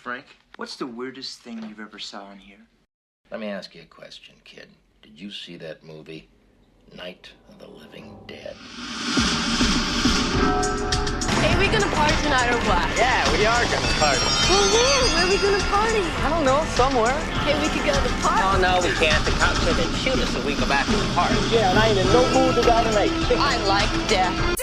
Frank. What's the weirdest thing you've ever saw in here? Let me ask you a question, kid. Did you see that movie, Night of the Living Dead? Hey, we gonna party tonight or what? Yeah, we are gonna party. Well, where are we gonna party? I don't know, somewhere. Okay, we could go to the park. Oh, no, we can't. The cops said they'd shoot us if we go back to the park. Yeah, and I ain't in no mood to die tonight. I like death.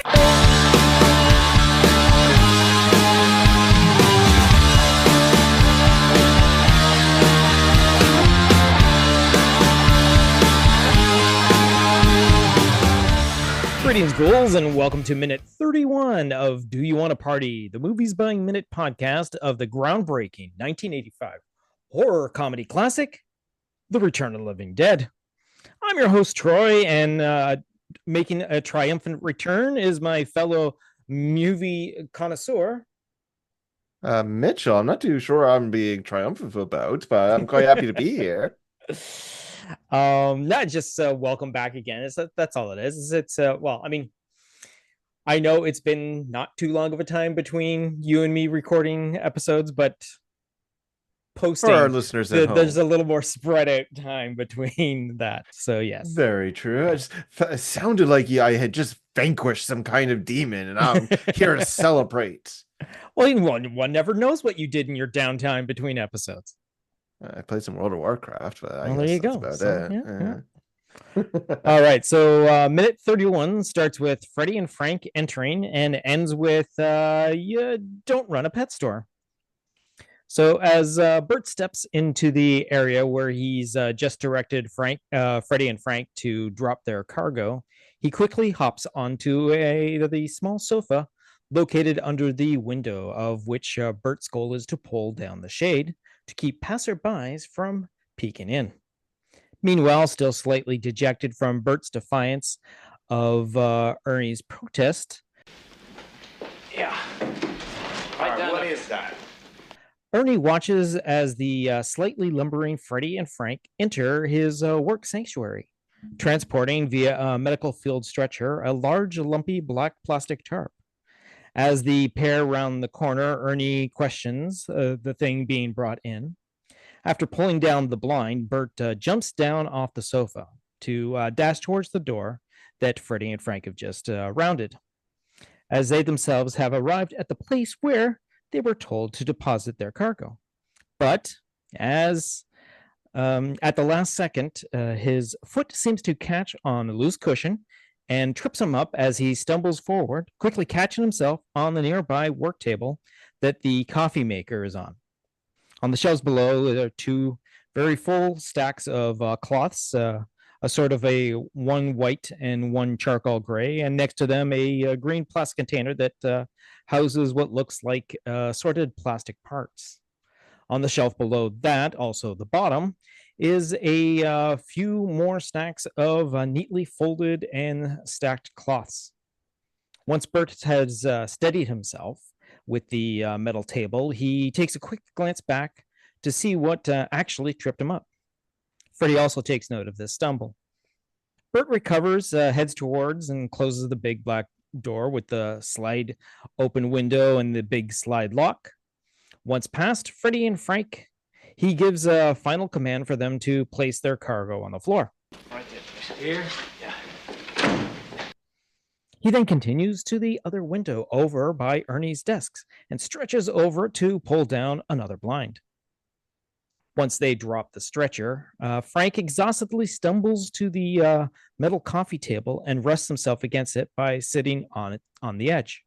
Greetings, ghouls, and welcome to minute 31 of Do You Want to Party, the Movies by Minute podcast of the groundbreaking 1985 horror comedy classic, The Return of the Living Dead. I'm your host, Troy, and making a triumphant return is my fellow movie connoisseur, Mitchell. I'm not too sure I'm being triumphant about, but I'm quite happy to be here. Not just welcome back again. That's all it is. It's well, I mean, I know it's been not too long of a time between you and me recording episodes, but posting For our listeners at home, there's a little more spread out time between that. So yes, very true. It sounded like I had just vanquished some kind of demon, and I'm here to celebrate. Well, one never knows what you did in your downtime between episodes. I played some World of Warcraft, but I well, guess there you that's go. about So, it. Yeah. All right, so minute 31 starts with Freddie and Frank entering and ends with you don't run a pet store. So as Bert steps into the area where he's just directed Freddie and Frank to drop their cargo, he quickly hops onto the small sofa located under the window, of which Bert's goal is to pull down the shade to keep passerbys from peeking in. Meanwhile, still slightly dejected from Bert's defiance of Ernie's protest. Yeah. All right, what is that? Ernie watches as the slightly lumbering Freddie and Frank enter his work sanctuary, transporting via a medical field stretcher a large, lumpy black plastic tarp. As the pair round the corner, Ernie questions the thing being brought in. After pulling down the blind, Bert jumps down off the sofa to dash towards the door that Freddie and Frank have just rounded, as they themselves have arrived at the place where they were told to deposit their cargo. But as at the last second, his foot seems to catch on a loose cushion and trips him up as he stumbles forward, quickly catching himself on the nearby work table that the coffee maker is on. On the shelves below, there are two very full stacks of cloths, a sort of a one white and one charcoal gray, and next to them a green plastic container that houses what looks like sorted plastic parts. On the shelf below that, also the bottom, is a few more stacks of neatly folded and stacked cloths. Once Bert has steadied himself with the metal table, he takes a quick glance back to see what actually tripped him up. Freddie also takes note of this stumble. Bert recovers, heads towards and closes the big black door with the slide open window and the big slide lock. Once past Freddie and Frank, he gives a final command for them to place their cargo on the floor. Right there, please. Here? Yeah. He then continues to the other window over by Ernie's desks and stretches over to pull down another blind. Once they drop the stretcher, Frank exhaustedly stumbles to the metal coffee table and rests himself against it by sitting on it on the edge.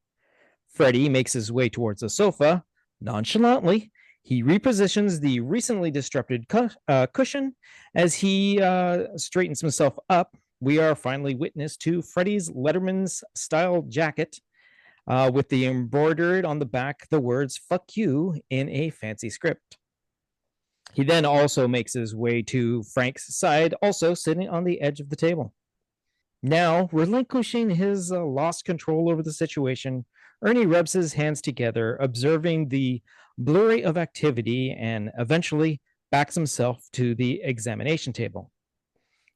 Freddie makes his way towards the sofa. Nonchalantly, he repositions the recently disrupted cushion. As he straightens himself up, we are finally witness to Freddie's Letterman's style jacket with the embroidered on the back the words "fuck you" in a fancy script. He then also makes his way to Frank's side, also sitting on the edge of the table. Now, relinquishing his lost control over the situation, Ernie rubs his hands together, observing the blurry of activity, and eventually backs himself to the examination table.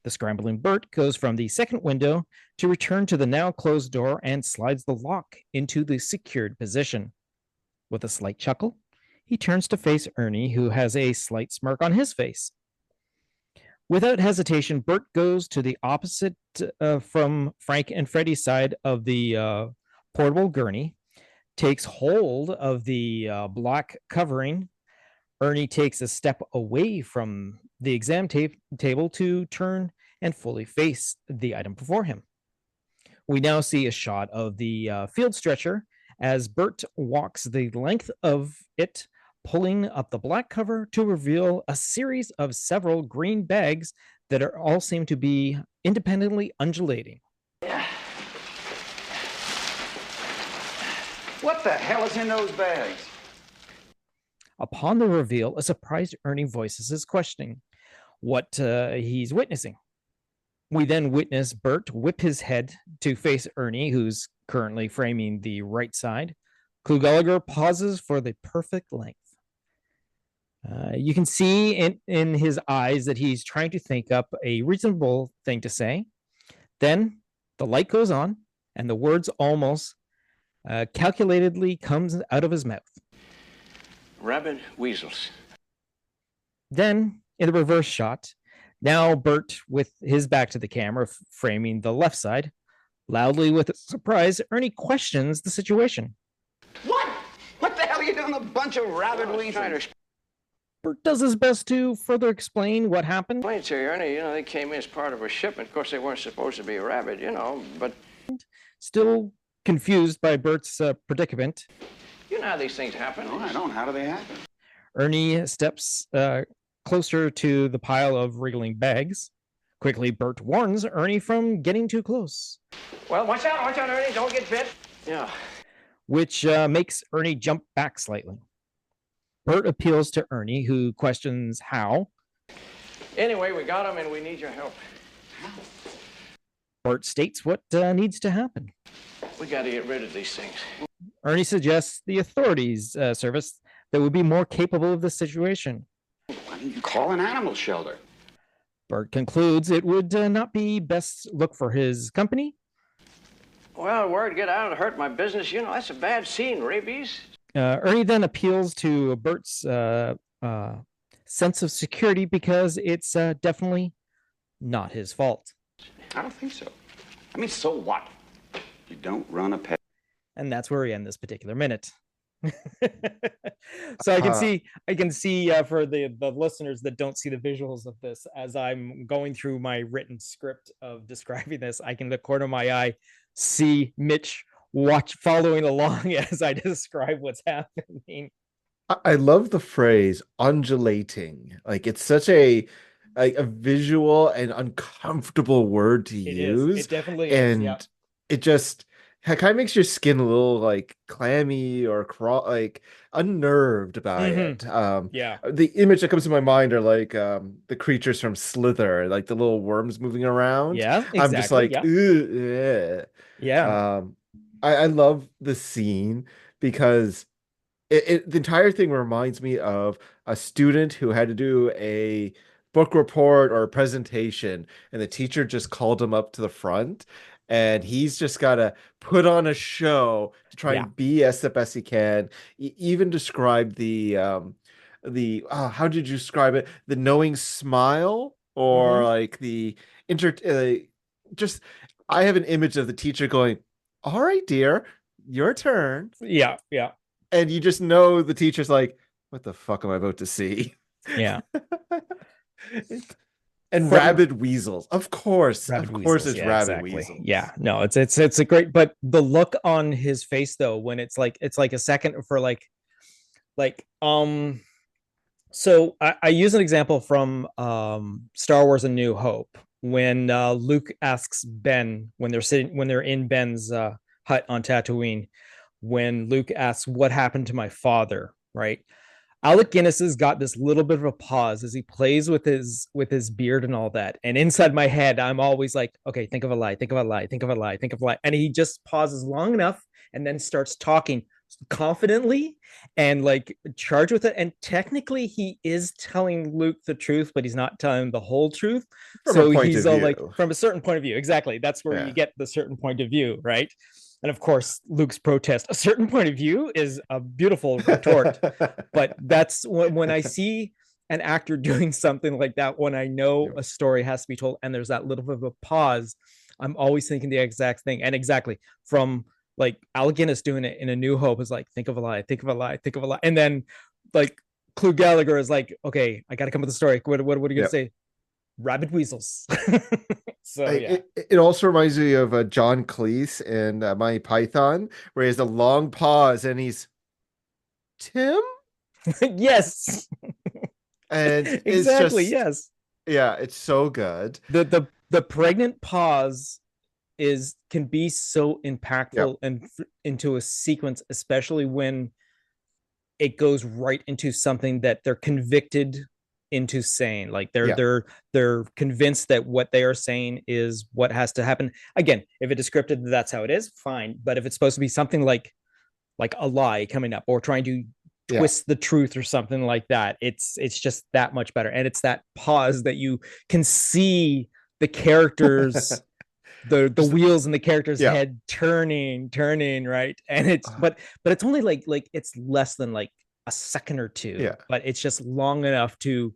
The scrambling Bert goes from the second window to return to the now closed door and slides the lock into the secured position. With a slight chuckle, He turns to face Ernie, who has a slight smirk on his face. Without hesitation, Bert goes to the opposite from Frank and Freddy's side of the portable gurney, takes hold of the black covering. Ernie takes a step away from the exam table to turn and fully face the item before him. We now see a shot of the field stretcher as Bert walks the length of it, pulling up the black cover to reveal a series of several green bags that are all seem to be independently undulating. What the hell is in those bags? Upon the reveal, a surprised Ernie voices his questioning what he's witnessing. We then witness Bert whip his head to face Ernie, who's currently framing the right side. Clu Gallagher pauses for the perfect length. You can see in his eyes that he's trying to think up a reasonable thing to say. Then the light goes on, and the words almost calculatedly comes out of his mouth. Rabid Wessels. Then, in the reverse shot, now Bert, with his back to the camera, framing the left side, loudly with surprise, Ernie questions the situation. What? What the hell are you doing, a bunch of rabid weasels? Bert does his best to further explain what happened. Explain to you, Ernie, they came in as part of a shipment. Of course, they weren't supposed to be rabid, but... Still confused by Bert's predicament. You know how these things happen. No, I don't. How do they happen? Ernie steps closer to the pile of wriggling bags. Quickly, Bert warns Ernie from getting too close. Well, watch out, Ernie. Don't get bit. Yeah. Which makes Ernie jump back slightly. Bert appeals to Ernie, who questions how. Anyway, we got him and we need your help. Bert states what needs to happen. We got to get rid of these things. Ernie suggests the authorities service that would be more capable of the situation. Why don't you call an animal shelter? Bert concludes it would not be best look for his company. Well, word get out, hurt my business. That's a bad scene, rabies. Ernie then appeals to Bert's sense of security because it's definitely not his fault. I don't think so. I mean, so what? You don't run a pet. And that's where we end this particular minute. So I can see for the listeners that don't see the visuals of this, as I'm going through my written script of describing this, I can, in the corner of my eye, see Mitch following along as I describe what's happening. I love the phrase undulating. Like, it's such a visual and uncomfortable word to use. It definitely and is. Yeah. It just kind of makes your skin a little like clammy or unnerved by it. Yeah. The image that comes to my mind are like the creatures from Slither, like the little worms moving around. Yeah, exactly. I'm just like, yeah. I love the scene because the entire thing reminds me of a student who had to do a book report or a presentation, and the teacher just called him up to the front, and he's just got to put on a show to try and be as the best he can. Even describe the how did you describe it? The knowing smile, or like the just, I have an image of the teacher going, "All right, dear, your turn." Yeah. And you just know the teacher's like, "What the fuck am I about to see?" Yeah. And Rabid Weasels, of course, it's yeah, Rabid exactly. Weasels. Yeah, no, it's a great, but the look on his face though, when it's like a second for so I use an example from Star Wars: A New Hope, when Luke asks Ben, when they're in Ben's hut on Tatooine, when Luke asks what happened to my father, right? Alec Guinness has got this little bit of a pause as he plays with his beard and all that. And inside my head, I'm always like, okay, think of a lie. And he just pauses long enough and then starts talking confidently and like charged with it. And technically he is telling Luke the truth, but he's not telling the whole truth. So he's all like, from a certain point of view. Exactly. That's where you get the certain point of view, right? And of course, Luke's protest, a certain point of view, is a beautiful retort. But that's when I see an actor doing something like that, when I know a story has to be told and there's that little bit of a pause, I'm always thinking the exact thing. And exactly from like Alec Guinness doing it in A New Hope is like, think of a lie, think of a lie, think of a lie. And then like Clue Gallagher is like, okay, I got to come up with a story. What are you going to say? Rabid Weasels. So yeah. It also reminds me of John Cleese in Monty Python, where he has a long pause and he's Tim. Yes. And exactly. Just, yes. Yeah, it's so good. The pregnant pause can be so impactful and into a sequence, especially when it goes right into something that they're convicted into saying. Like they're convinced that what they are saying is what has to happen. Again, if it is scripted, that's how it is, fine. But if it's supposed to be something like a lie coming up or trying to twist the truth or something like that, it's just that much better. And it's that pause that you can see the characters the wheels in the character's head turning, right? And it's but it's only like it's less than like a second or two, but it's just long enough to,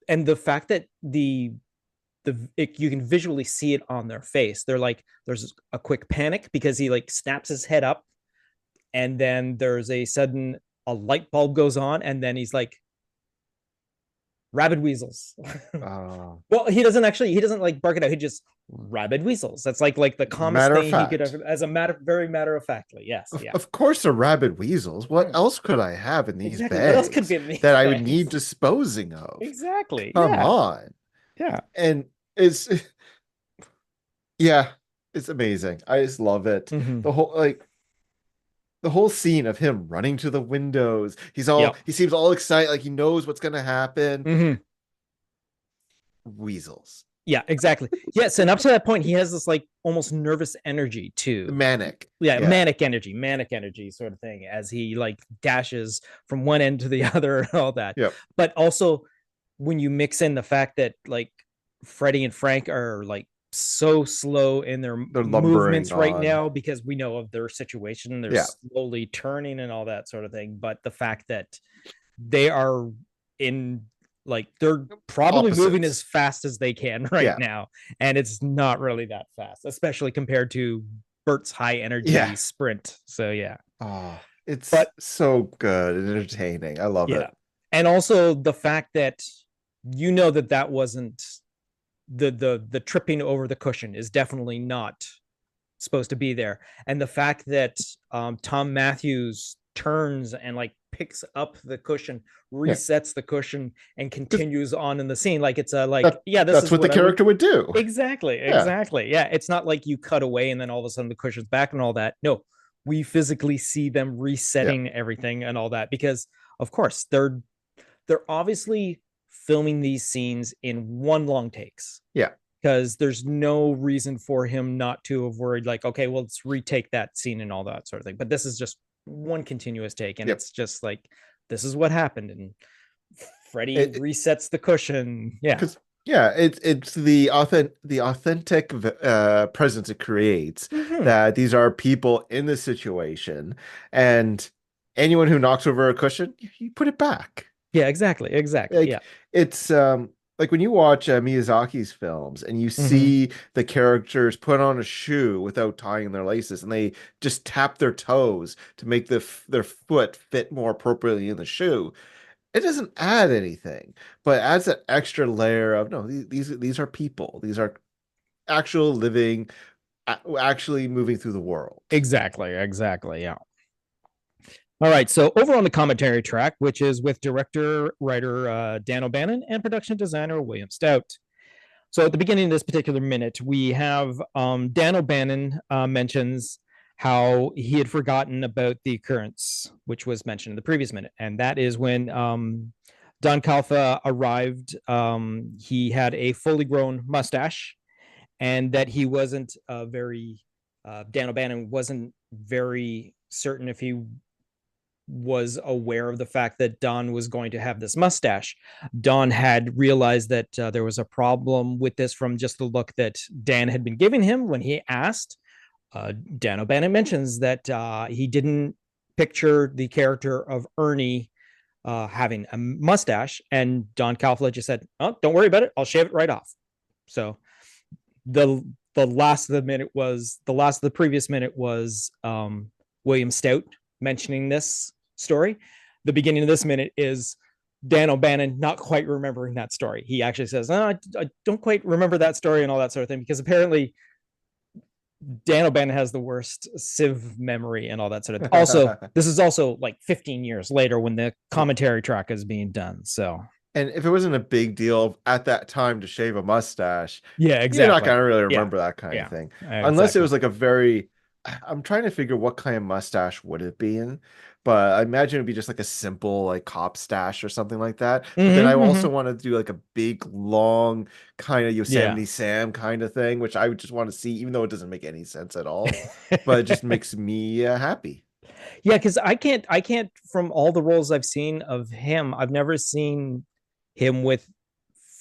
and the fact that you can visually see it on their face. They're like, there's a quick panic because he like snaps his head up, and then there's a light bulb goes on, and then he's like, Rabid Weasels. Well, he doesn't like bark it out. He just Rabid Weasels. That's like the calmest thing he could have, as a very matter of factly. Yes. Of course, they're Rabid Weasels. What else could I have in these bags? What else could be in these that bags? I would need disposing of? Exactly. Come on. Yeah. And it's amazing. I just love it. The whole scene of him running to the windows. He seems all excited, like he knows what's going to happen. Weasels. Yeah, exactly. Yes. And up to that point, he has this like almost nervous energy too. Manic. Manic energy sort of thing as he like dashes from one end to the other and all that. But also when you mix in the fact that like Freddie and Frank are like so slow in their movements right now because we know of their situation. They're slowly turning and all that sort of thing. But the fact that they are in like, they're probably moving as fast as they can right now. And it's not really that fast, especially compared to Bert's high energy sprint. So it's so good and entertaining. I love it. And also the fact that that wasn't the tripping over the cushion is definitely not supposed to be there. And the fact that Tom Matthews turns and like picks up the cushion, resets the cushion, and continues on in the scene, like it's that's what the character would do. Exactly. It's not like you cut away and then all of a sudden the cushion's back and all that. No, we physically see them resetting everything and all that, because of course they're obviously filming these scenes in one long takes. Because there's no reason for him not to have worried like, okay, well, let's retake that scene and all that sort of thing. But this is just one continuous take, and it's just like, this is what happened, and Freddie resets the cushion. It's the authentic presence it creates, that these are people in this situation, and anyone who knocks over a cushion, you put it back. Exactly. It's like when you watch Miyazaki's films and you see the characters put on a shoe without tying their laces, and they just tap their toes to make their foot fit more appropriately in the shoe. It doesn't add anything, but adds that extra layer of, no, these are people. These are actual living, actually moving through the world. Exactly. Yeah. All right, so over on the commentary track, which is with director, writer Dan O'Bannon and production designer William Stout. So at the beginning of this particular minute, we have Dan O'Bannon mentions how he had forgotten about the occurrence, which was mentioned in the previous minute. And that is when Don Calfa arrived, he had a fully grown mustache, and that he wasn't Dan O'Bannon wasn't very certain if he was aware of the fact that Don was going to have this mustache. Don had realized that there was a problem with this from just the look that Dan had been giving him when he asked. Dan O'Bannon mentions that he didn't picture the character of Ernie having a mustache, and Don Calfla just said, "Oh, don't worry about it. I'll shave it right off." So the last of the previous minute was William Stout mentioning this story. The beginning of this minute is Dan O'Bannon not quite remembering that story. He actually says, I don't quite remember that story and all that sort of thing, because apparently Dan O'Bannon has the worst sieve memory and all that sort of thing. Also, this is also like 15 years later when the commentary track is being done. So, and if it wasn't a big deal at that time to shave a mustache, yeah, exactly. You're not gonna really remember that kind of thing, unless it was like a very. I'm trying to figure what kind of mustache would it be in, but I imagine it'd be just like a simple like cop stash or something like that. But then I also want to do like a big long kind of Yosemite Sam kind of thing, which I would just want to see, even though it doesn't make any sense at all, but it just makes me happy. Yeah, because I can't from all the roles I've seen of him, I've never seen him with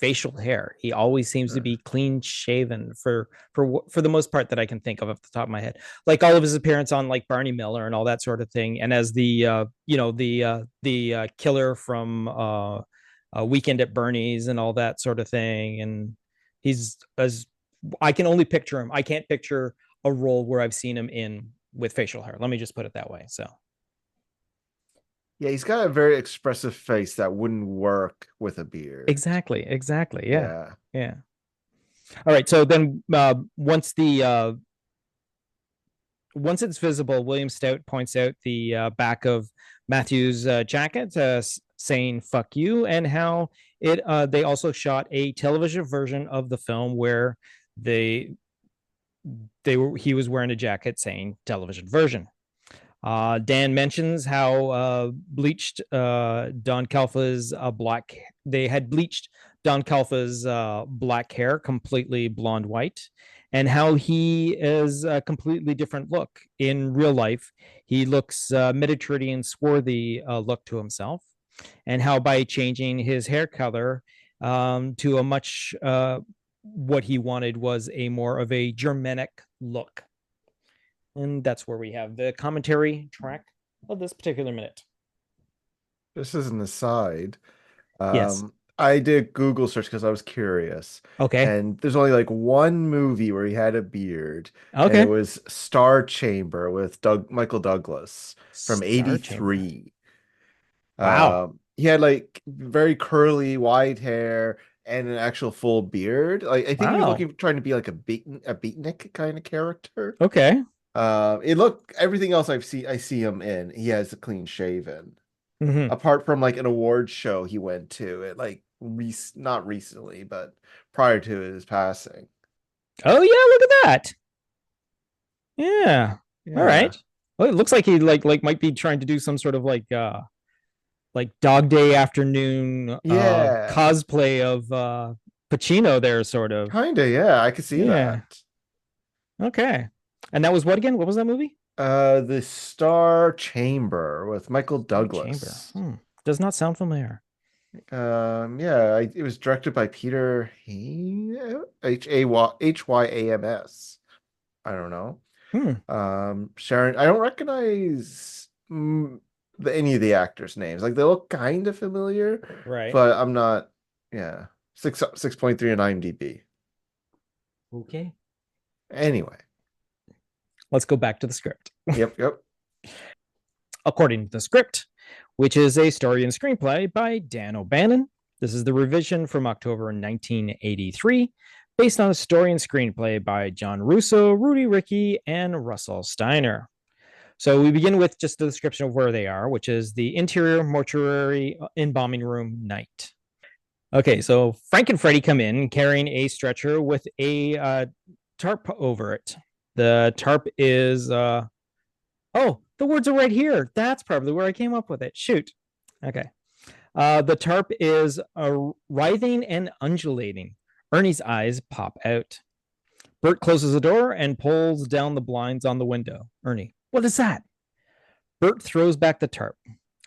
facial hair. He always seems to be clean shaven for the most part that I can think of off the top of my head. Like all of his appearance on like Barney Miller and all that sort of thing, and as the killer from Weekend at Bernie's and all that sort of thing. And he's as I can only picture him. I can't picture a role where I've seen him in with facial hair. Let me just put it that way. So yeah, he's got a very expressive face that wouldn't work with a beard. Exactly. Yeah. All right. So then once it's visible, William Stout points out the back of Matthew's jacket, saying "fuck you," and how they also shot a television version of the film where he was wearing a jacket saying "television version." Dan mentions how bleached Don Calfa's black. They had bleached Don Calfa's black hair completely blonde white, and how he is a completely different look in real life. He looks Mediterranean, swarthy look to himself, and how by changing his hair color to a much what he wanted was a more of a Germanic look. And that's where we have the commentary track of this particular minute. This is an aside. Yes. I did Google search because I was curious. Okay. And there's only like one movie where he had a beard. Okay. And it was Star Chamber with Michael Douglas from '83. Wow. He had like very curly white hair and an actual full beard. Like I think he was trying to be like a beatnik kind of character. Okay. It looked everything else I see him in. He has a clean shaven. Apart from like an award show he went to, it like not recently, but prior to his passing. Oh yeah, look at that. Yeah. All right. Well, it looks like he like might be trying to do some sort of like Dog Day Afternoon cosplay of Pacino there, sort of. Kinda, yeah. I could see that. Okay. And that was what again? What was that movie? The Star Chamber with Michael Douglas. Does not sound familiar. It was directed by Peter Hyams. I don't know. Sharon, I don't recognize any of the actors' names. Like they look kind of familiar, right? But I'm not. Yeah, 6.3 on IMDb. Okay. Anyway. Let's go back to the script. Yep. According to the script, which is a story and screenplay by Dan O'Bannon, this is the revision from October 1983, based on a story and screenplay by John Russo, Rudy Rickey, and Russell Steiner. So we begin with just the description of where they are, which is the interior mortuary embalming room night. Okay, so Frank and Freddie come in carrying a stretcher with a tarp over it. The tarp is the words are right here. That's probably where I came up with it. Shoot. Okay. The tarp is writhing and undulating. Ernie's eyes pop out. Bert closes the door and pulls down the blinds on the window. Ernie, what is that? Bert throws back the tarp.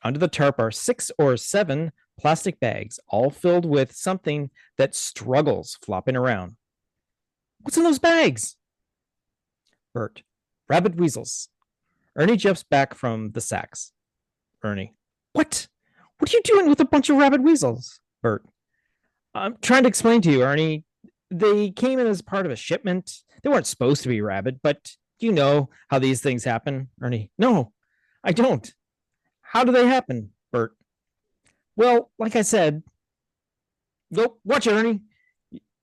Under the tarp are 6 or 7 plastic bags, all filled with something that struggles flopping around. What's in those bags? Bert, Rabid Weasels. Ernie jumps back from the sacks. Ernie. What? What are you doing with a bunch of rabid weasels? Bert. I'm trying to explain to you, Ernie. They came in as part of a shipment. They weren't supposed to be rabid, but you know how these things happen, Ernie. No, I don't. How do they happen, Bert? Well, like I said, go watch it, Ernie.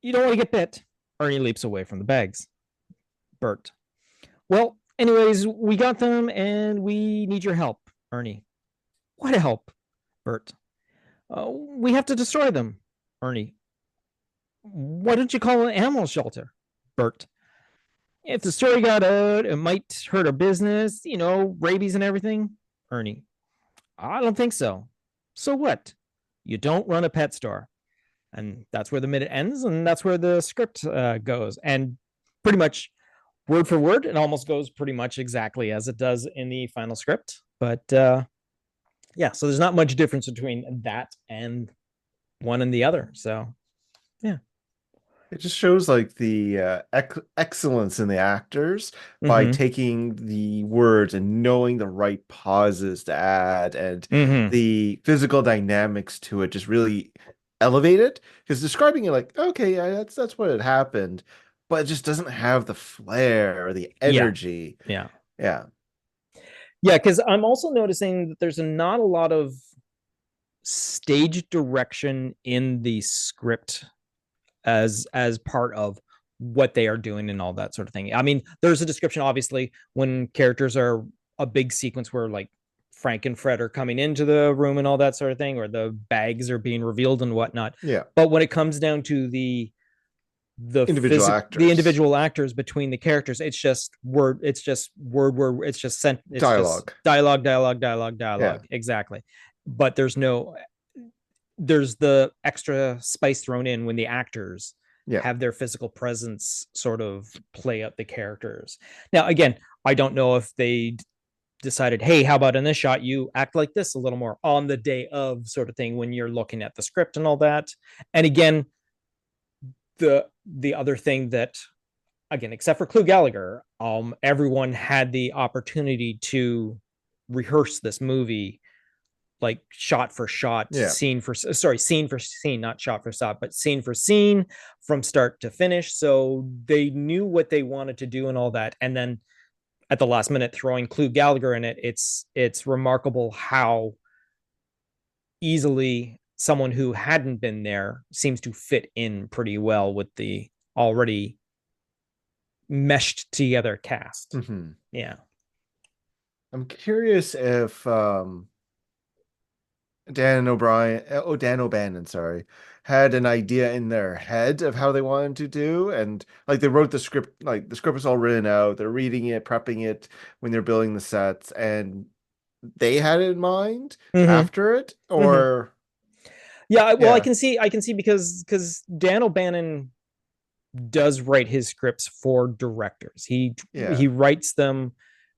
You don't want to get bit. Ernie leaps away from the bags. Bert. Well, anyways, we got them and we need your help, Ernie. What help? Bert. We have to destroy them, Ernie. Why don't you call an animal shelter? Bert. If the story got out, it might hurt our business, rabies and everything. Ernie. I don't think so. So what? You don't run a pet store. And that's where the minute ends, and that's where the script goes. And pretty much word for word, it almost goes pretty much exactly as it does in the final script. But yeah, so there's not much difference between that and one and the other. So yeah. It just shows like the excellence in the actors by taking the words and knowing the right pauses to add, and the physical dynamics to it just really elevate it. Because describing it like, okay, yeah, that's what had happened, but it just doesn't have the flair or the energy. Yeah. Because I'm also noticing that there's not a lot of stage direction in the script as part of what they are doing and all that sort of thing. I mean, there's a description, obviously, when characters are a big sequence where like Frank and Fred are coming into the room and all that sort of thing, or the bags are being revealed and whatnot. Yeah. But when it comes down to the individual actors between the characters, it's just word, it's just dialogue. Yeah. Exactly. But there's the extra spice thrown in when the actors have their physical presence sort of play out the characters. Now, again, I don't know if they decided, hey, how about in this shot you act like this a little more on the day of sort of thing when you're looking at the script and all that. And again, the other thing that, again, except for Clue Gallagher, everyone had the opportunity to rehearse this movie like shot for shot, scene for scene, not shot for shot, but scene for scene from start to finish. So they knew what they wanted to do and all that. And then at the last minute, throwing Clue Gallagher in it, it's remarkable how easily someone who hadn't been there seems to fit in pretty well with the already meshed together cast. Yeah. I'm curious if Dan O'Bannon, had an idea in their head of how they wanted to do, and like they wrote the script, like the script was all written out, they're reading it, prepping it when they're building the sets, and they had it in mind after it, or I can see because Dan O'Bannon does write his scripts for directors. He writes them,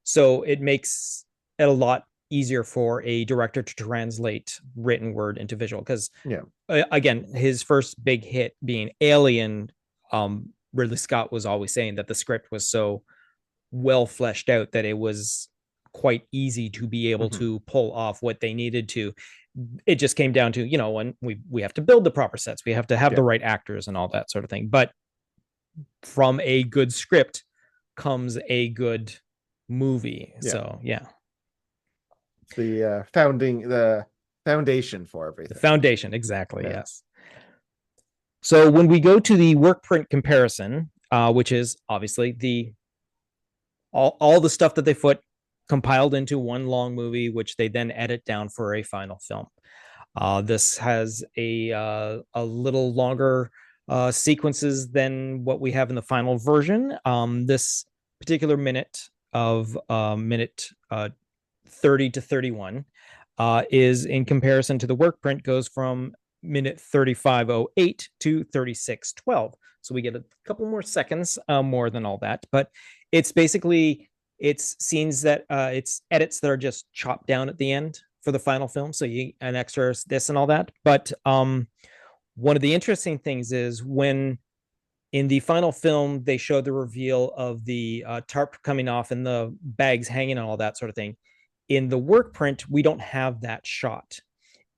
so it makes it a lot easier for a director to translate written word into visual. Because again, his first big hit being Alien, Ridley Scott was always saying that the script was so well fleshed out that it was quite easy to be able to pull off what they needed to. It just came down to, when we have to build the proper sets, we have to have the right actors and all that sort of thing. But from a good script comes a good movie. So the foundation for everything. The foundation, exactly. Yes. So when we go to the work print comparison, which is obviously all the stuff that they put compiled into one long movie, which they then edit down for a final film. This has a little longer sequences than what we have in the final version. This particular minute of minute 30 to 31 is, in comparison to the work print, goes from minute 35:08 to 36:12. So we get a couple more seconds more than all that, but it's basically scenes that it's edits that are just chopped down at the end for the final film. So an extra this and all that. But one of the interesting things is when In the final film, they showed the reveal of the tarp coming off and the bags hanging and all that sort of thing. In the work print, we don't have that shot.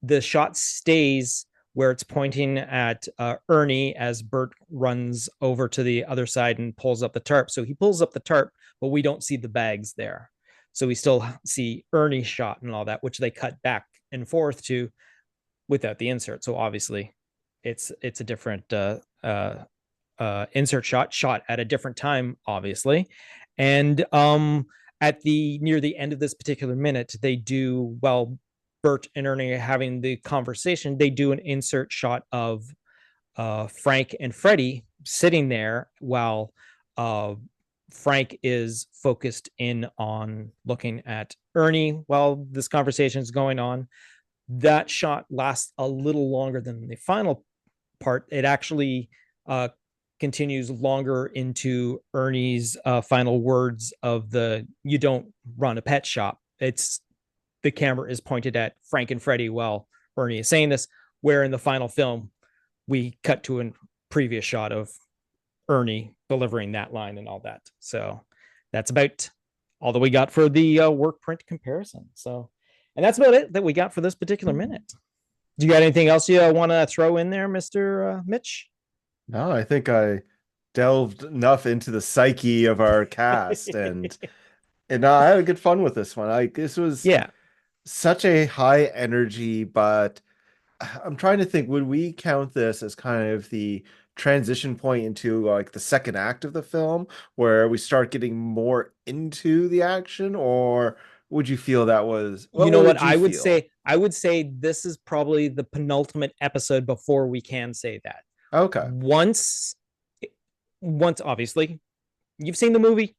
The shot stays where it's pointing at Ernie as Bert runs over to the other side and pulls up the tarp. So he pulls up the tarp, but we don't see the bags there. So we still see Ernie's shot and all that, which they cut back and forth to without the insert. So obviously it's a different insert shot at a different time, obviously. And at the near the end of this particular minute, they do, while Bert and Ernie are having the conversation, they do an insert shot of Frank and Freddie sitting there while Frank is focused in on looking at Ernie while this conversation is going on. That shot lasts a little longer than the final part. It actually continues longer into Ernie's final words of the "you don't run a pet shop." It's the camera is pointed at Frank and Freddie while Ernie is saying this, where in the final film we cut to a previous shot of Ernie delivering that line and all that. So that's about all that we got for the work print comparison. So, and that's about it that we got for this particular minute. Do you got anything else you want to throw in there, Mr. Mitch? No, I think I delved enough into the psyche of our cast, and I had a good fun with this one. This was such a high energy, but I'm trying to think, would we count this as kind of the transition point into like the second act of the film where we start getting more into the action, or would you feel that was, you know what I would say? I would say this is probably the penultimate episode before we can say that. Okay. Once obviously you've seen the movie,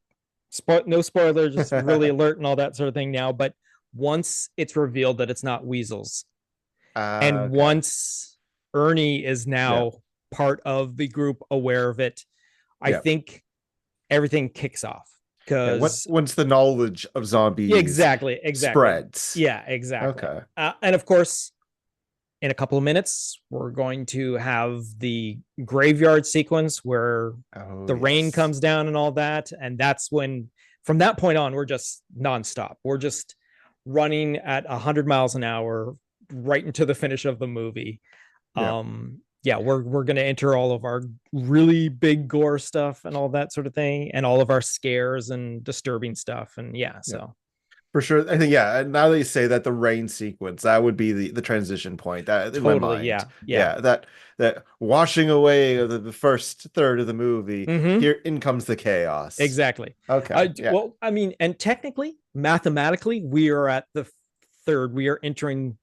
no spoilers, just really alert and all that sort of thing now, but once it's revealed that it's not weasels, and once Ernie is now part of the group, aware of it, I think everything kicks off. Because once the knowledge of zombies exactly spreads. Yeah, exactly. Okay. And of course, in a couple of minutes, we're going to have the graveyard sequence where the rain comes down and all that. And that's when, from that point on, we're just nonstop. We're just running at 100 miles an hour right into the finish of the movie. We're going to enter all of our really big gore stuff and all that sort of thing, and all of our scares and disturbing stuff. And for sure. I think, now that you say that, the rain sequence, that would be the transition point. That in my mind. That washing away of the first third of the movie, here in comes the chaos. Exactly. Okay. Well, I mean, and technically, mathematically, we are at the third. We are entering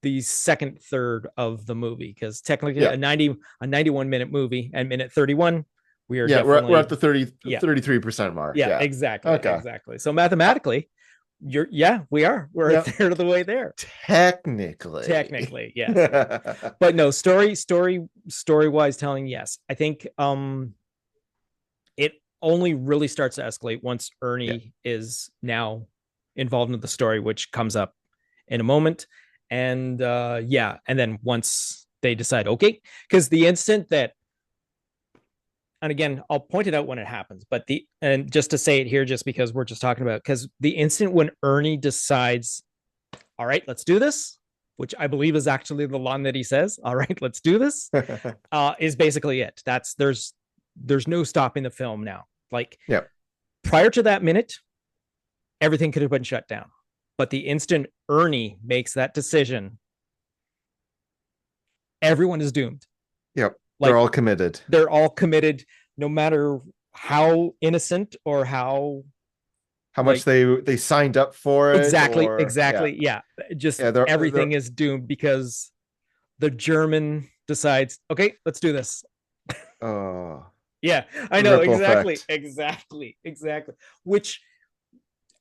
the second third of the movie, because technically a 91-minute movie, and minute 31 we're at the 33% mark. Exactly. So mathematically we're a third of the way there, technically, yes. But no, story wise telling, yes, I think it only really starts to escalate once Ernie is now involved in the story, which comes up in a moment. And and then once they decide, okay, because the instant that, and again, I'll point it out when it happens, but and just to say it here, just because we're just talking about, because the instant when Ernie decides, all right, let's do this, which I believe is actually the line that he says, all right, let's do this, is basically it. There's no stopping the film now. Like, prior to that minute, everything could have been shut down. But the instant Ernie makes that decision, everyone is doomed. Yep. They're all committed. They're all committed, no matter how innocent or how much they signed up for it. Exactly. Everything is doomed because the German decides, okay, let's do this. Oh. Yeah, I know. Exactly. Which,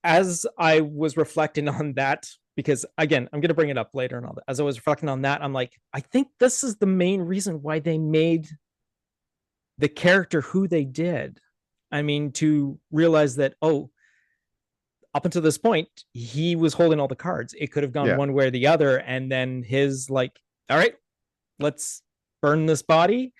as I was reflecting on that, because again, I'm going to bring it up later and all that, as I was reflecting on that, I'm like, I think this is the main reason why they made the character who they did. I mean, to realize that, up until this point, he was holding all the cards. It could have gone one way or the other. And then his like, all right, let's burn this body.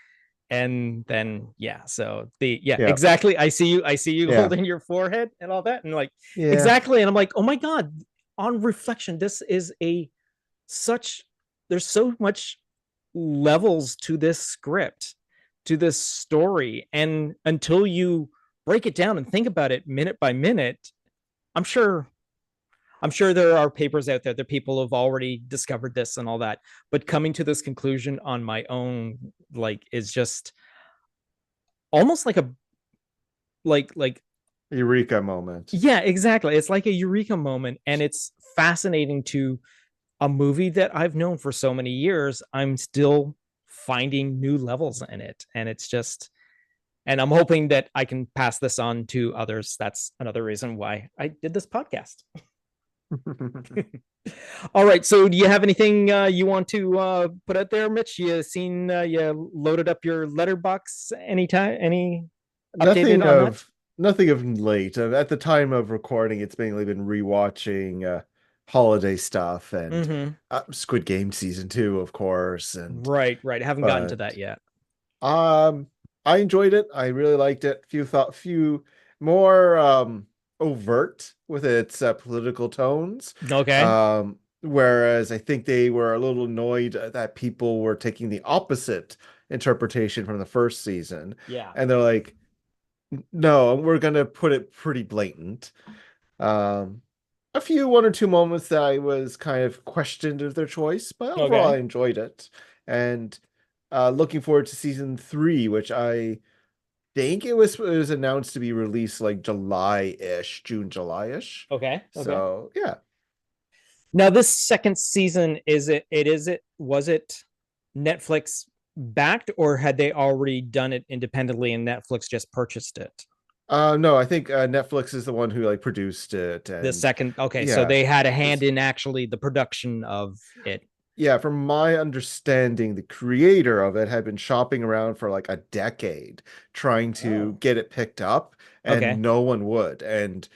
And then so Yeah. exactly. I see you Yeah. holding your forehead and all that, and like Yeah. exactly. And I'm like, oh my god, on reflection, this is there's so much levels to this script, to this story, and until you break it down and think about it minute by minute, I'm sure there are papers out there that people have already discovered this and all that, but coming to this conclusion on my own, like, is just almost like a like Eureka moment. yeah, exactly. It's like a eureka moment, and it's fascinating to a movie that I've known for so many years. I'm still finding new levels in it, and it's just, and I'm hoping that I can pass this on to others. That's another reason why I did this podcast. All right, so do you have anything you want to put out there, Mitch? You loaded up your letterbox anytime? Any Nothing updated on that? nothing of late. At the time of recording, it's mainly been rewatching holiday stuff and Squid Game season 2, of course. And Right. I haven't gotten to that yet. I enjoyed it. I really liked it. Few more overt with its political tones. Okay. Whereas I think they were a little annoyed that people were taking the opposite interpretation from the first season. Yeah. And they're like, no, we're gonna put it pretty blatant. A few one or two moments that I was kind of questioned of their choice, but overall Okay. I enjoyed it. And looking forward to season 3, which I think it was announced to be released like July-ish, June, July-ish. Okay. So yeah. Now this second season, was it Netflix backed, or had they already done it independently and Netflix just purchased it? No, I think Netflix is the one who like produced it. The And second, okay, so yeah, they had a hand in actually the production of it. yeah, from my understanding, the creator of it had been shopping around for like a decade trying to get it picked up, and Okay. no one would. And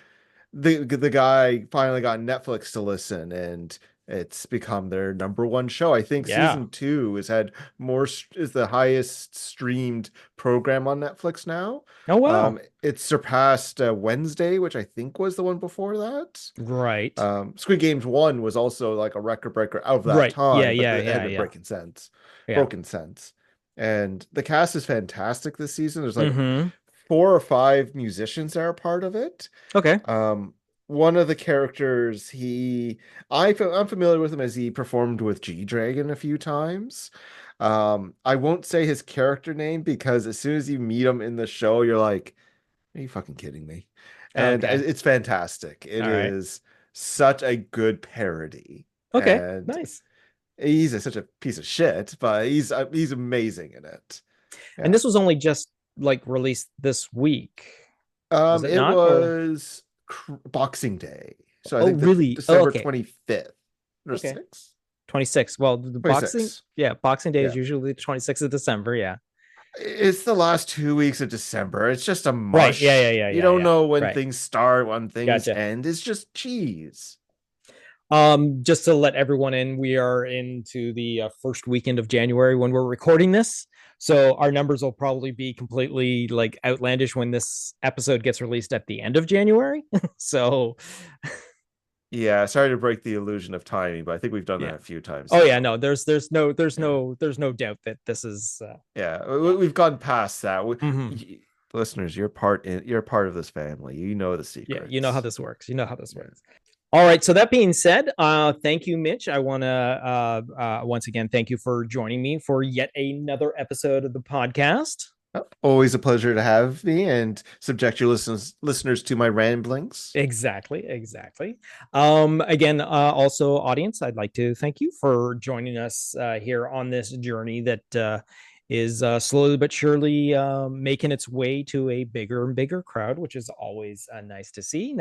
the guy finally got Netflix to listen, and it's become their number one show. I think Yeah. season 2 is the highest streamed program on Netflix now. Oh wow. It surpassed Wednesday, which I think was the one before that. Right. Squid Games 1 was also like a record breaker of that Right. time, Yeah. but it had been broken sense. And the cast is fantastic this season. There's like 4 or 5 musicians that are part of it. Okay. One of the characters, I'm familiar with him as he performed with G-Dragon a few times. I won't say his character name because as soon as you meet him in the show, you're like, are you fucking kidding me? And it's fantastic. It is such a good parody. Okay. And nice. He's such a piece of shit, but he's amazing in it. Yeah. And this was only just like released this week. Was it was Boxing Day. So I think really? December 25th or 6th. 26th. Well, the 26th. Boxing Day is usually the 26th of December. Yeah. It's the last 2 weeks of December. It's just a mush. Right. Yeah. You don't know when things start, when things end. It's just cheese. Just to let everyone in, we are into the first weekend of January when we're recording this. So our numbers will probably be completely like outlandish when this episode gets released at the end of January. So yeah, sorry to break the illusion of timing, but I think we've done that a few times. Oh yeah, no, there's no doubt that this is we've gone past that. Listeners, you're part of this family. You know the secret. Yeah, you know how this works. All right. So that being said, thank you, Mitch. I want to once again thank you for joining me for yet another episode of the podcast. Always a pleasure to have me and subject your listeners to my ramblings. Exactly. Again, also, audience, I'd like to thank you for joining us here on this journey that is slowly but surely making its way to a bigger and bigger crowd, which is always nice to see.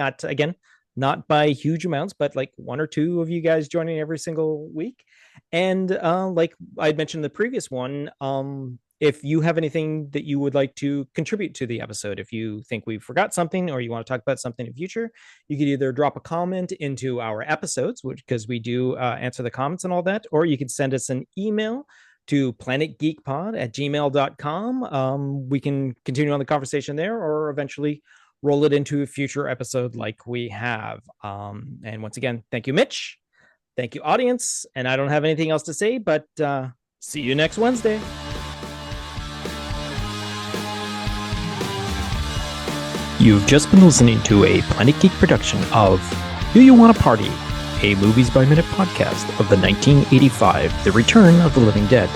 Not by huge amounts, but like 1 or 2 of you guys joining every single week. And like I mentioned in the previous one, if you have anything that you would like to contribute to the episode, if you think we forgot something or you want to talk about something in future, you could either drop a comment into our episodes, because we do answer the comments and all that, or you could send us an email to planetgeekpod@gmail.com. We can continue on the conversation there, or eventually roll it into a future episode like we have. And once again, thank you, Mitch. Thank you, audience. And I don't have anything else to say, but see you next Wednesday. You've just been listening to a Planet Geek production of Do You Want to Party? A Movies by Minute podcast of the 1985 The Return of the Living Dead.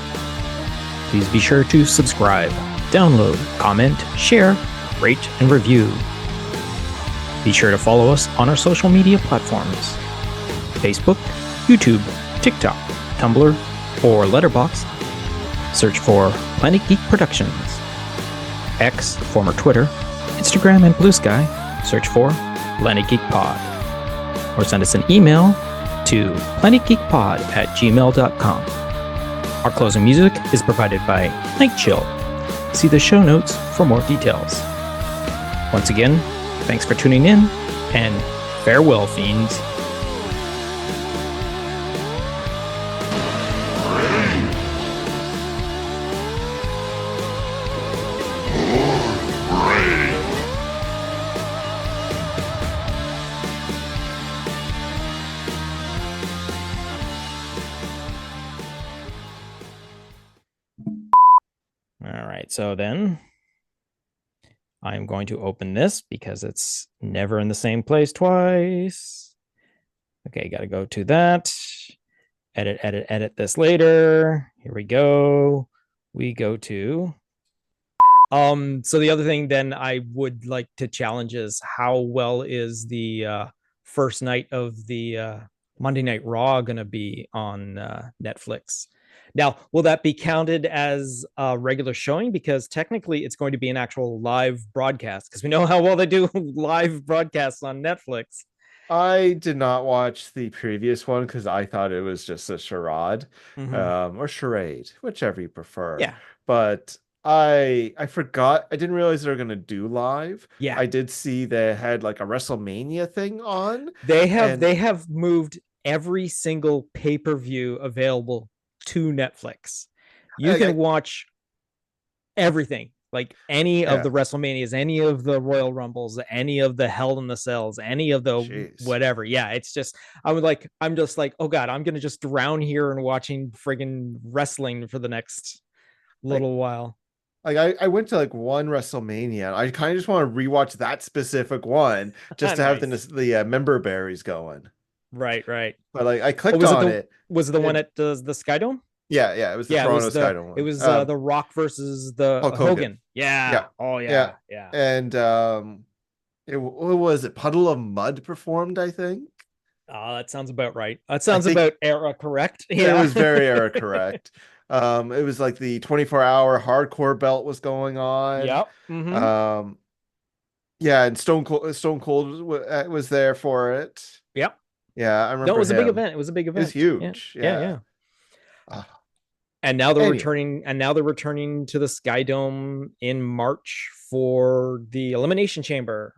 Please be sure to subscribe, download, comment, share, rate, and review. Be sure to follow us on our social media platforms: Facebook, YouTube, TikTok, Tumblr, or Letterboxd. Search for Planet Geek Productions. X, former Twitter, Instagram, and Blue Sky, search for Planet Geek Pod. Or send us an email to planetgeekpod@gmail.com. Our closing music is provided by Night Chill. See the show notes for more details. Once again, thanks for tuning in, and farewell, fiends. So then I'm going to open this because it's never in the same place twice. Okay, got to go to that. Edit this later. Here we go. We go to so the other thing then I would like to challenge is how well is the first night of the Monday Night Raw going to be on Netflix? Now, will that be counted as a regular showing? Because technically it's going to be an actual live broadcast, because we know how well they do live broadcasts on Netflix. I did not watch the previous one because I thought it was just a charade, or charade, whichever you prefer. Yeah. But I forgot. I didn't realize they were going to do live. Yeah. I did see they had like a WrestleMania thing on. They have moved every single pay-per-view available to Netflix. You can watch everything, like any of the WrestleManias, any of the Royal Rumbles, any of the Hell in the Cells, any of the whatever. Yeah, it's just I'm just like, oh god, I'm gonna just drown here and watching friggin' wrestling for the next little while. Like I went to like one WrestleMania. I kind of just want to rewatch that specific one just to have the member berries going. Right. But like I clicked on it. Was it the one at the Skydome? Yeah. It was the Toronto Skydome one. It was the Rock versus the Hogan. Yeah. Oh yeah. And what was it? Puddle of Mud performed, I think. That sounds about right. That sounds about era correct. Yeah, it was very era correct. It was like the 24-hour hardcore belt was going on. Yep. Mm-hmm. Yeah, and Stone Cold was there for it. Yep. Yeah, I remember. No, it was a big event. It was a big event. It was huge. Yeah. And now they're returning. And now they're returning to the Skydome in March for the Elimination Chamber.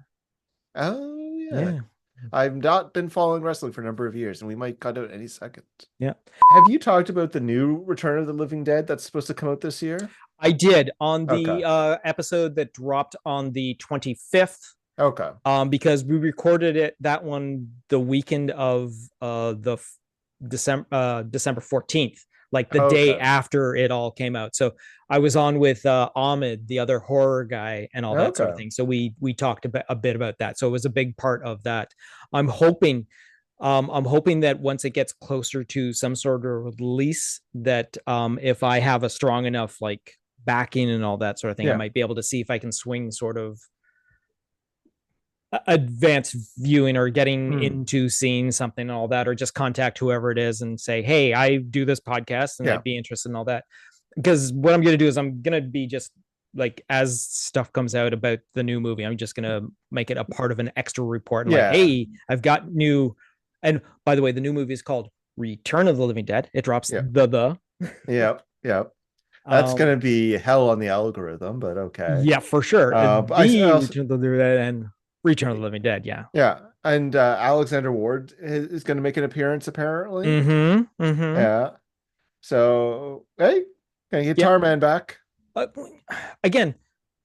Oh yeah. I've not been following wrestling for a number of years, and we might cut out any second. Yeah. Have you talked about the new Return of the Living Dead that's supposed to come out this year? I did on the episode that dropped on the 25th. Okay. Because we recorded that one the weekend of the December 14th, like the day after it all came out. So I was on with Ahmed, the other horror guy, and all that sort of thing. So we talked a bit about that. So it was a big part of that. I'm hoping that once it gets closer to some sort of release, that if I have a strong enough like backing and all that sort of thing, I might be able to see if I can swing sort of advanced viewing or getting into seeing something and all that, or just contact whoever it is and say, hey, I do this podcast and I'd be interested in all that. Because what I'm going to do is I'm going to be just like, as stuff comes out about the new movie, I'm just going to make it a part of an extra report. Like, hey, I've got new, and by the way, the new movie is called Return of the Living Dead. It drops the. Yep. That's going to be hell on the algorithm, but okay. Yeah, for sure. Return of the Living Dead, yeah, and Alexander Ward is going to make an appearance apparently. Mm-hmm. Yeah, so hey, Gonna get Yep. Tarman back. Uh, again,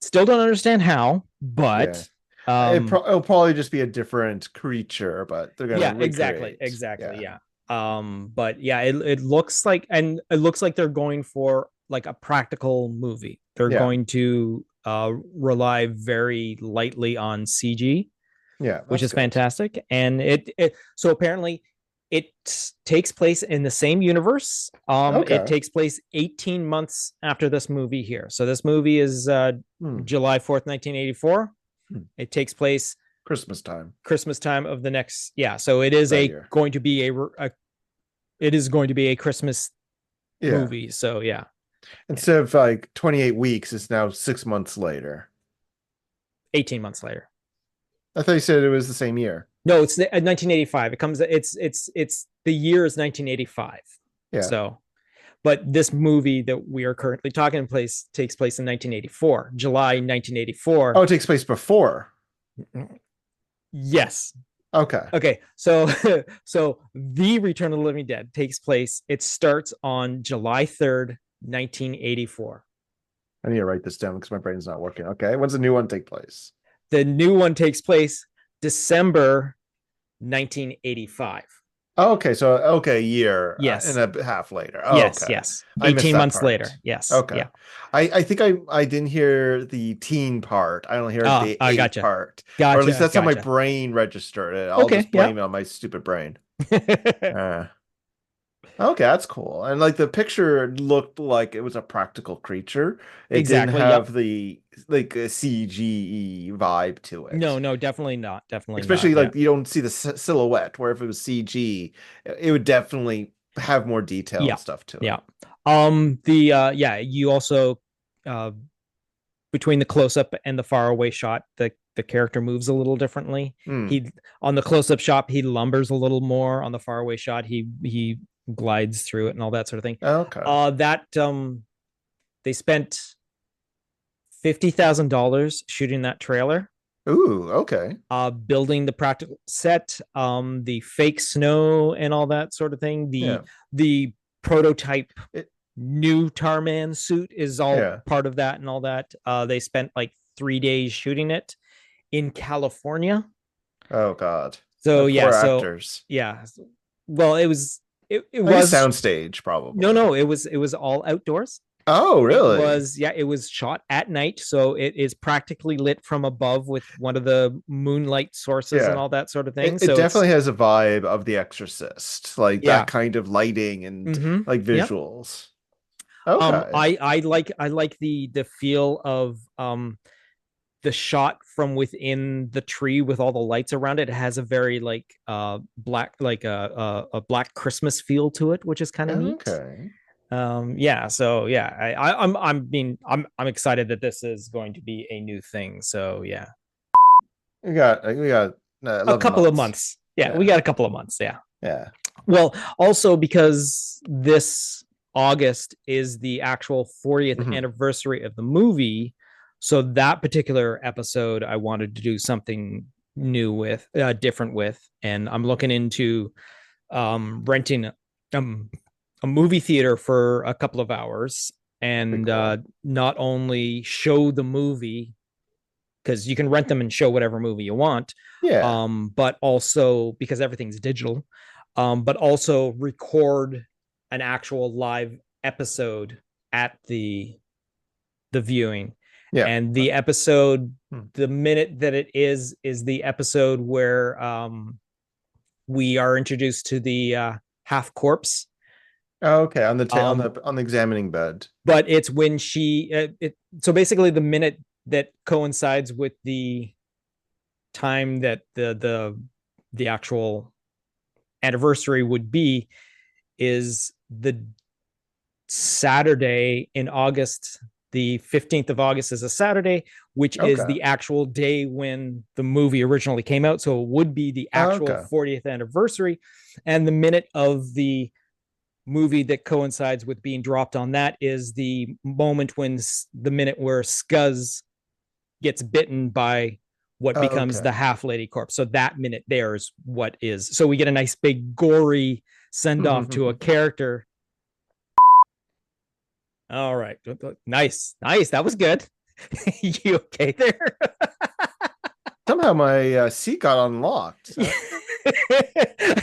still don't understand how, Yeah. but It'll probably just be a different creature, but they're gonna yeah, exactly, recreate. yeah. But yeah, it looks like, and it looks like they're going for like a practical movie. They're Yeah. going to rely very lightly on CG, Yeah, which that's is good. fantastic. And it so apparently it takes place in the same universe. Okay. It takes place 18 months after this movie here. So this movie is July 4th, 1984. It takes place Christmas time. Christmas time of the next, yeah. So it is That year. going to be it is going to be a Christmas movie. So yeah. Instead of like 28 weeks, it's now 6 months later. 18 months later. I thought you said it was the same year. No, it's 1985. It comes. It's the year is 1985. Yeah. So, but this movie that we are currently talking place takes place in 1984, July 1984. Oh, it takes place before. Yes. Okay. Okay. So, so the Return of the Living Dead takes place. It starts on July 3rd, 1984. I need to write this down because my brain's not working. Okay. When's the new one take place? The new one takes place December 1985. Oh, okay. So, a year Yes. and a half later. Oh, yes. okay. Yes. I missed 18 that months part. later. Yes. Okay. Yeah. I think I didn't hear the teen part. I don't hear the I 8 gotcha. part. Gotcha. Or at least that's how my gotcha. brain registered it. I'll Okay, just blame it on my stupid brain. Okay, that's cool. And like the picture looked like it was a practical creature. It Exactly, didn't have the like a CGE vibe to it. No, definitely not. Definitely Especially not. like you don't see the silhouette, where if it was CG, it would definitely have more detail and stuff to it. Yeah. You also between the close up and the far away shot, the character moves a little differently. He on the close up shot, he lumbers a little more. On the far away shot, he glides through it and all that sort of thing. Okay. They spent $50,000 shooting that trailer. Ooh, okay. Building the practical set, the fake snow and all that sort of thing. The prototype new Tarman suit is all part of that and all that. They spent like 3 days shooting it in California. Oh God. So actors. Well, it was like was a soundstage probably. No, it was all outdoors. Oh, really? It was shot at night, so it is practically lit from above with one of the moonlight sources and all that sort of thing. It definitely has a vibe of The Exorcist, like that kind of lighting and like visuals. Okay. I like the feel of the shot from within the tree with all the lights around it. It has a very like black, like a black Christmas feel to it, which is kind of neat. Okay. I'm excited that this is going to be a new thing. So yeah, we got a couple of months. We got a couple of months. Yeah. Well, also because this August is the actual 40th anniversary of the movie. So that particular episode, I wanted to do something new with, different with, and I'm looking into renting a movie theater for a couple of hours and not only show the movie, because you can rent them and show whatever movie you want, but also because everything's digital, but also record an actual live episode at the viewing. And the episode, the minute that it is the episode where we are introduced to the half corpse. Okay, on the examining bed. But it's when she so basically the minute that coincides with the time that the actual anniversary would be is the Saturday in August. The 15th of August is a Saturday, which is the actual day when the movie originally came out. So it would be the actual 40th anniversary. And the minute of the movie that coincides with being dropped on that is the moment when the minute where Scuzz gets bitten by what becomes the half lady corpse. So that minute there is what is. So we get a nice big gory send off to a character. All right. Nice. Nice. That was good. You okay there? Somehow my seat got unlocked. So.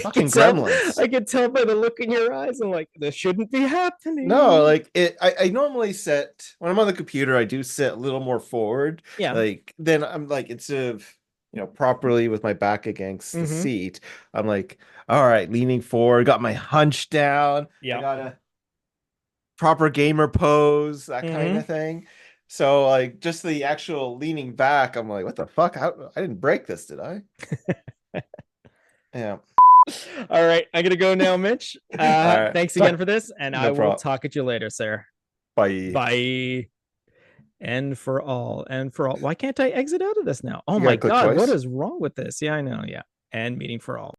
Fucking gremlins. I can tell by the look in your eyes. I'm like, this shouldn't be happening. No, like I normally sit when I'm on the computer, I do sit a little more forward. Yeah. Like then I'm like, instead of properly with my back against the seat, I'm like, all right, leaning forward, got my hunch down. Yeah. I got a proper gamer pose, that kind of thing. So like just the actual leaning back, I'm like, what the fuck? I didn't break this, did I? Yeah. All right, I'm gonna go now, Mitch. right. Thanks again for this, and No I will problem. talk at you later, sir. Bye. Bye. And for all. Why can't I exit out of this now? Oh You my gotta click god, what twice. is wrong with this? Yeah, I know. Yeah. And meeting for all.